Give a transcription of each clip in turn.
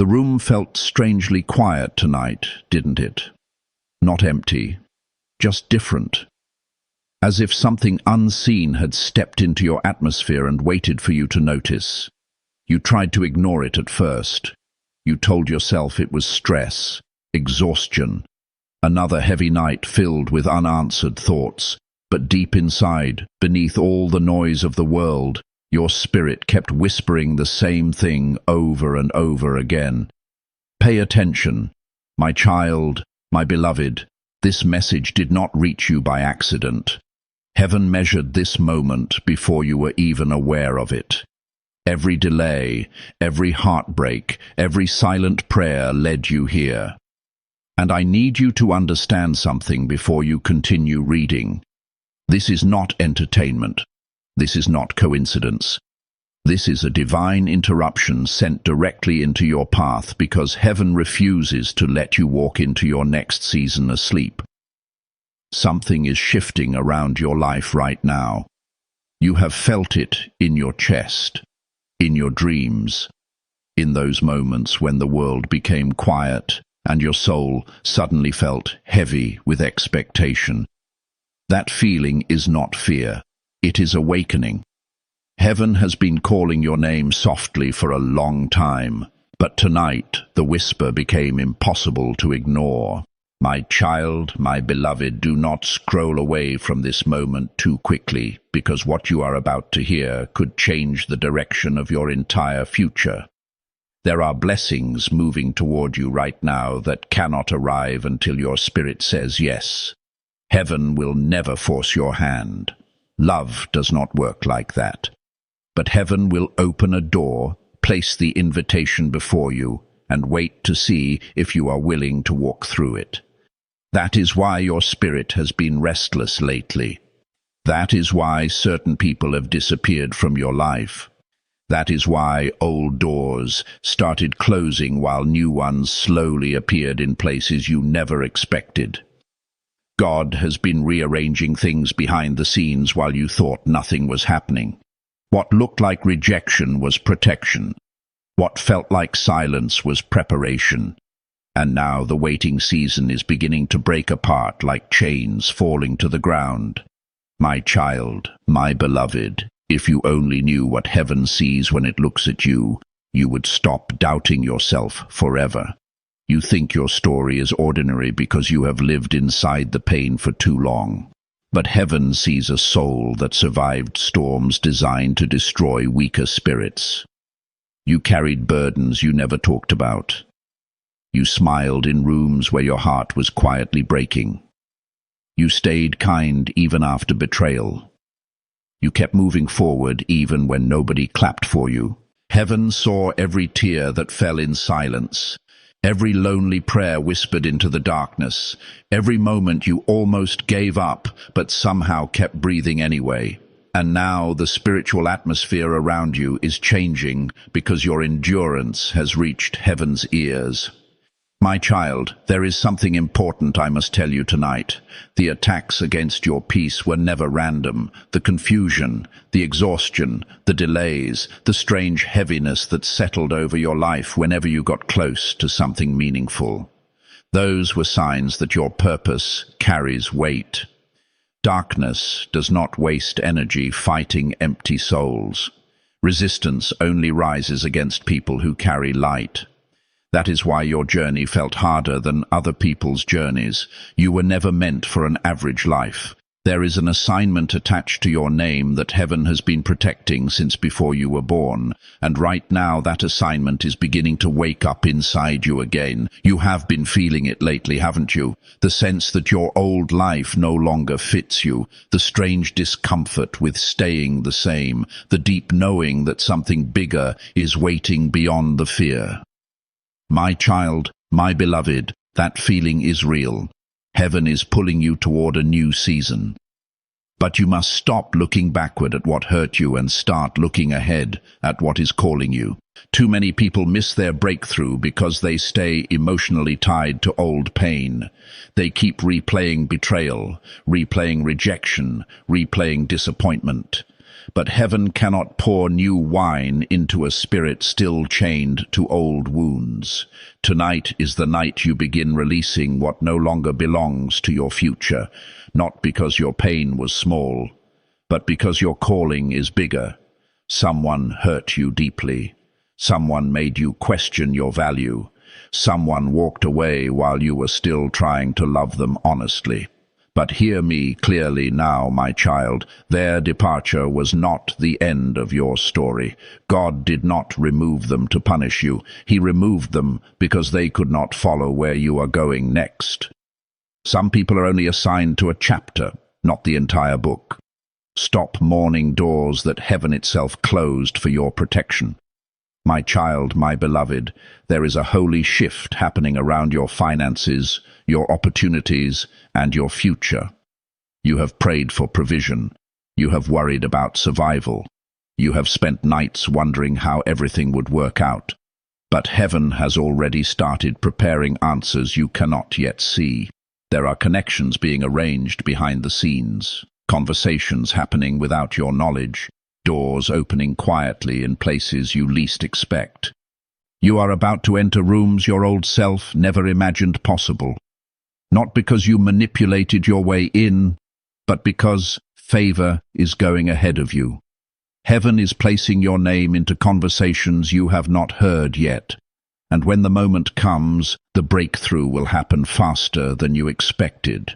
The room felt strangely quiet tonight, didn't it? Not empty, just different. As if something unseen had stepped into your atmosphere and waited for you to notice. You tried to ignore it at first. You told yourself it was stress, exhaustion, another heavy night filled with unanswered thoughts. But deep inside, beneath all the noise of the world, your spirit kept whispering the same thing over and over again. Pay attention, my child, my beloved. This message did not reach you by accident. Heaven measured this moment before you were even aware of it. Every delay, every heartbreak, every silent prayer led you here. And I need you to understand something before you continue reading. This is not entertainment. This is not coincidence. This is a divine interruption sent directly into your path because heaven refuses to let you walk into your next season asleep. Something is shifting around your life right now. You have felt it in your chest, in your dreams, in those moments when the world became quiet and your soul suddenly felt heavy with expectation. That feeling is not fear. It is awakening. Heaven has been calling your name softly for a long time, but tonight the whisper became impossible to ignore. My child, my beloved, do not scroll away from this moment too quickly, because what you are about to hear could change the direction of your entire future. There are blessings moving toward you right now that cannot arrive until your spirit says yes. Heaven will never force your hand. Love does not work like that. But heaven will open a door, place the invitation before you, and wait to see if you are willing to walk through it. That is why your spirit has been restless lately. That is why certain people have disappeared from your life. That is why old doors started closing while new ones slowly appeared in places you never expected. God has been rearranging things behind the scenes while you thought nothing was happening. What looked like rejection was protection. What felt like silence was preparation. And now the waiting season is beginning to break apart like chains falling to the ground. My child, my beloved, if you only knew what heaven sees when it looks at you, you would stop doubting yourself forever. You think your story is ordinary because you have lived inside the pain for too long. But heaven sees a soul that survived storms designed to destroy weaker spirits. You carried burdens you never talked about. You smiled in rooms where your heart was quietly breaking. You stayed kind even after betrayal. You kept moving forward even when nobody clapped for you. Heaven saw every tear that fell in silence. Every lonely prayer whispered into the darkness, every moment you almost gave up but somehow kept breathing anyway. And now the spiritual atmosphere around you is changing because your endurance has reached heaven's ears. My child, there is something important I must tell you tonight. The attacks against your peace were never random. The confusion, the exhaustion, the delays, the strange heaviness that settled over your life whenever you got close to something meaningful. Those were signs that your purpose carries weight. Darkness does not waste energy fighting empty souls. Resistance only rises against people who carry light. That is why your journey felt harder than other people's journeys. You were never meant for an average life. There is an assignment attached to your name that heaven has been protecting since before you were born, and right now that assignment is beginning to wake up inside you again. You have been feeling it lately, haven't you? The sense that your old life no longer fits you, the strange discomfort with staying the same, the deep knowing that something bigger is waiting beyond the fear. My child, my beloved, that feeling is real. Heaven is pulling you toward a new season. But you must stop looking backward at what hurt you and start looking ahead at what is calling you. Too many people miss their breakthrough because they stay emotionally tied to old pain. They keep replaying betrayal, replaying rejection, replaying disappointment. but heaven cannot pour new wine into a spirit still chained to old wounds. Tonight is the night you begin releasing what no longer belongs to your future, not because your pain was small, but because your calling is bigger. Someone hurt you deeply. Someone made you question your value. Someone walked away while you were still trying to love them honestly. But hear me clearly now, my child. Their departure was not the end of your story. God did not remove them to punish you. He removed them because they could not follow where you are going next. Some people are only assigned to a chapter, not the entire book. Stop mourning doors that heaven itself closed for your protection. My child, my beloved, there is a holy shift happening around your finances, your opportunities, and your future. You have prayed for provision. You have worried about survival. You have spent nights wondering how everything would work out. But heaven has already started preparing answers you cannot yet see. There are connections being arranged behind the scenes, conversations happening without your knowledge, doors opening quietly in places you least expect. You are about to enter rooms your old self never imagined possible. Not because you manipulated your way in, but because favor is going ahead of you. Heaven is placing your name into conversations you have not heard yet. And when the moment comes, the breakthrough will happen faster than you expected.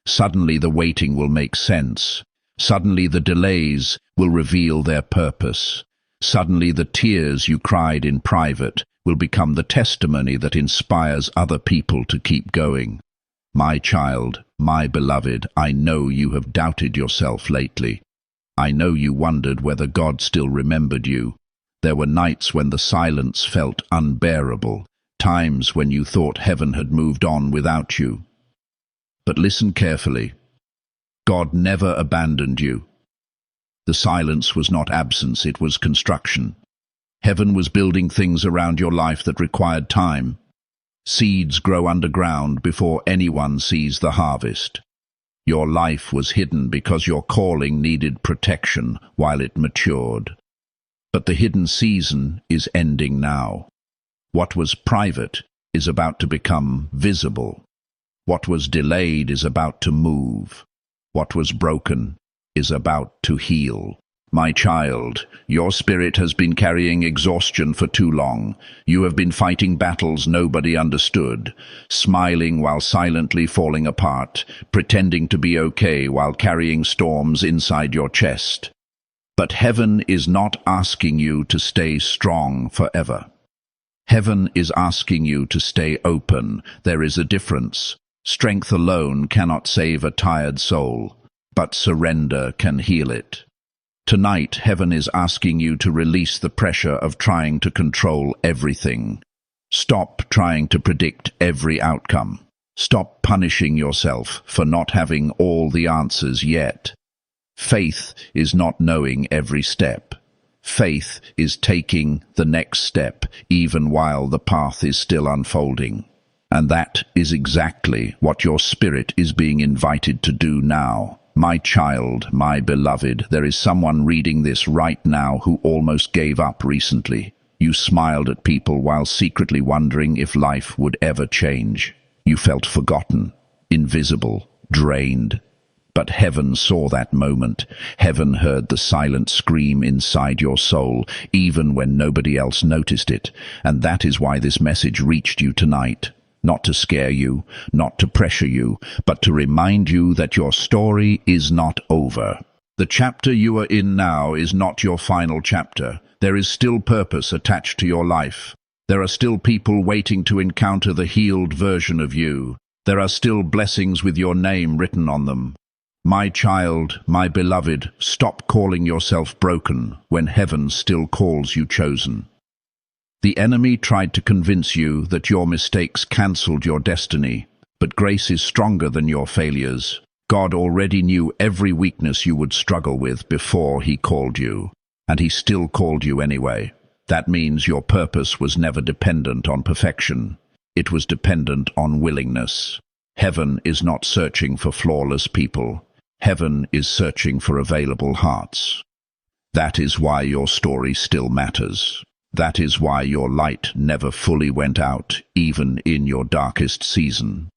Suddenly the waiting will make sense. Suddenly the delays will reveal their purpose. Suddenly the tears you cried in private will become the testimony that inspires other people to keep going. My child, my beloved, I know you have doubted yourself lately. I know you wondered whether God still remembered you. There were nights when the silence felt unbearable, times when you thought heaven had moved on without you. But listen carefully. God never abandoned you. The silence was not absence, it was construction. Heaven was building things around your life that required time. Seeds grow underground before anyone sees the harvest. Your life was hidden because your calling needed protection while it matured. But the hidden season is ending now. What was private is about to become visible. What was delayed is about to move. What was broken is about to heal. My child, your spirit has been carrying exhaustion for too long. You have been fighting battles nobody understood, smiling while silently falling apart, pretending to be okay while carrying storms inside your chest. But heaven is not asking you to stay strong forever. Heaven is asking you to stay open. There is a difference. Strength alone cannot save a tired soul, but surrender can heal it. Tonight, heaven is asking you to release the pressure of trying to control everything. Stop trying to predict every outcome. Stop punishing yourself for not having all the answers yet. Faith is not knowing every step. Faith is taking the next step, even while the path is still unfolding. And that is exactly what your spirit is being invited to do now. My child, my beloved, there is someone reading this right now who almost gave up recently. You smiled at people while secretly wondering if life would ever change. You felt forgotten, invisible, drained. But heaven saw that moment. Heaven heard the silent scream inside your soul, even when nobody else noticed it. And that is why this message reached you tonight. Not to scare you, not to pressure you, but to remind you that your story is not over. The chapter you are in now is not your final chapter. There is still purpose attached to your life. There are still people waiting to encounter the healed version of you. There are still blessings with your name written on them. My child, my beloved, stop calling yourself broken when heaven still calls you chosen. The enemy tried to convince you that your mistakes cancelled your destiny, but grace is stronger than your failures. God already knew every weakness you would struggle with before he called you, and he still called you anyway. That means your purpose was never dependent on perfection. It was dependent on willingness. Heaven is not searching for flawless people. Heaven is searching for available hearts. That is why your story still matters. That is why your light never fully went out, even in your darkest season.